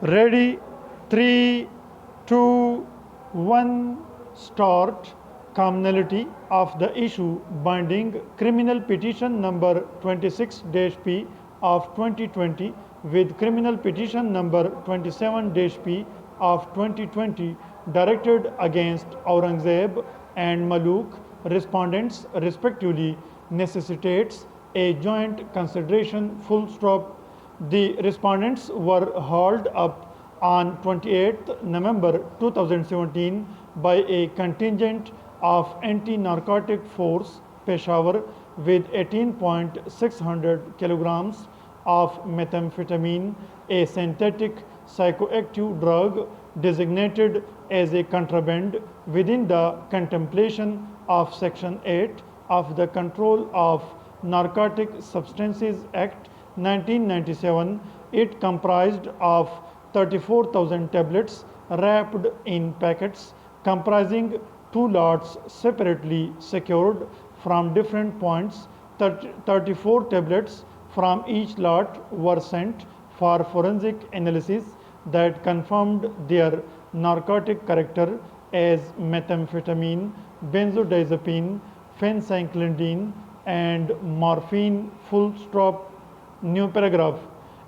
Ready, 3, 2, 1, start. Commonality of the issue binding criminal petition number 26-P of 2020 with criminal petition number 27-P of 2020 directed against Aurangzeb and Maluk respondents respectively necessitates a joint consideration full stop. The respondents were hauled up on 28th November 2017 by a contingent of anti-narcotic force Peshawar with 18.600 kilograms of methamphetamine, a synthetic psychoactive drug designated as a contraband within the contemplation of Section 8 of the Control of Narcotic Substances Act 1997. It comprised of 34,000 tablets wrapped in packets comprising two lots separately secured from different points. 34 tablets from each lot were sent for forensic analysis that confirmed their narcotic character as methamphetamine, benzodiazepine, phencyclidine, and morphine. Full stop. New paragraph.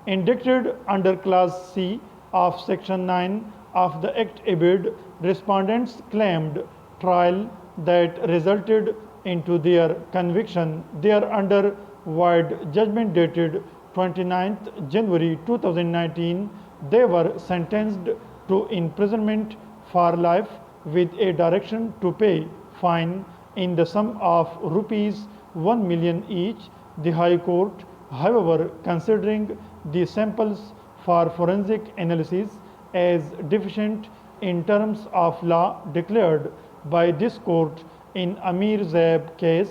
Indicted under Class C of Section 9 of the Act ABID, respondents claimed trial that resulted into their conviction. Thereunder void judgment dated 29th January 2019. They were sentenced to imprisonment for life with a direction to pay fine in the sum of rupees 1 million each. The High Court, however, considering the samples for forensic analysis as deficient in terms of law declared by this court in Amir Zaib case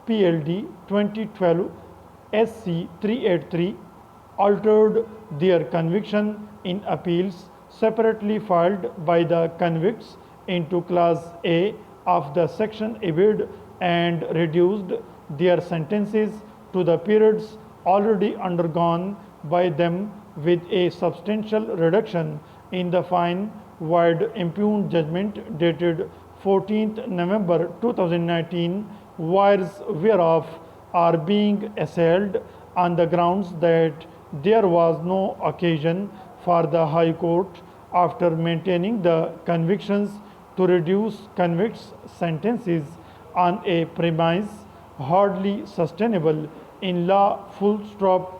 PLD 2012 SC 383, altered their conviction in appeals separately filed by the convicts into Class A of the Section ABID and reduced their sentences to the periods already undergone by them with a substantial reduction in the fine. Void impugned judgment dated 14th November 2019, wires whereof are being assailed on the grounds that there was no occasion for the High Court, after maintaining the convictions, to reduce convicts' sentences on a premise hardly sustainable in law. Full stop.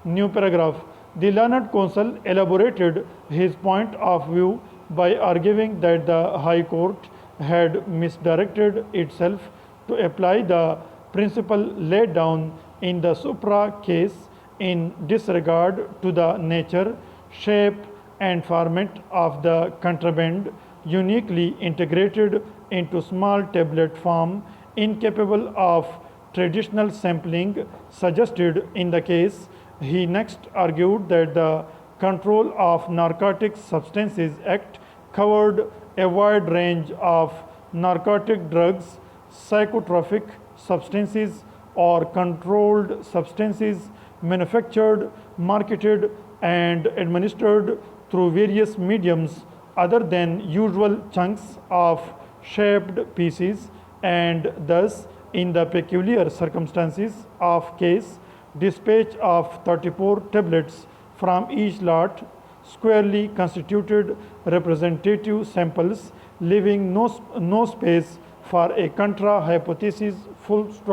New paragraph. The learned counsel elaborated his point of view by arguing that the High Court had misdirected itself to apply the principle laid down in the Supra case in disregard to the nature, shape, and format of the contraband, uniquely integrated into small tablet form, incapable of traditional sampling suggested in the case. He next argued that the Control of Narcotic Substances Act covered a wide range of narcotic drugs, psychotropic substances, or controlled substances manufactured, marketed, and administered through various mediums other than usual chunks of shaped pieces, and thus, in the peculiar circumstances of case, dispatch of 34 tablets from each lot squarely constituted representative samples, leaving no space for a contra hypothesis. Full stop.